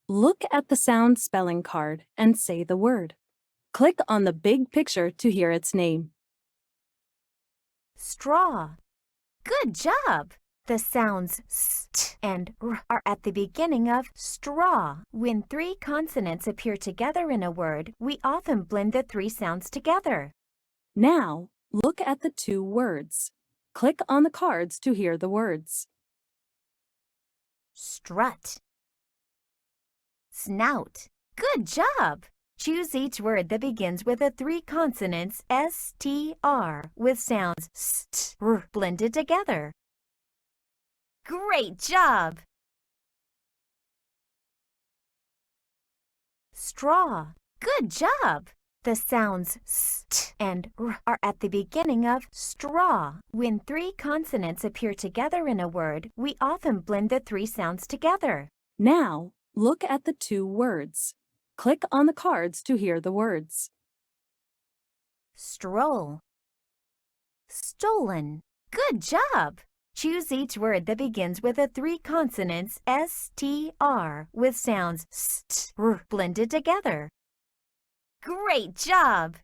Look at the sound spelling card and say the word. Click on the big picture to hear its name. Straw. Good job! The sounds st and r are at the beginning of straw. When three consonants appear together in a word, we often blend the three sounds together. Now, look at the two words. Click on the cards to hear the words. Strut. Snout. Good job! Choose each word that begins with the three consonants S-T-R with sounds st, r blended together. Great job! Straw. Good job! The sounds st and r are at the beginning of straw. When three consonants appear together in a word, we often blend the three sounds together. Now, look at the two words. Click on the cards to hear the words. Stroll. Stolen. Good job! Choose each word that begins with the three consonants S-T-R with sounds st, r blended together. Great job!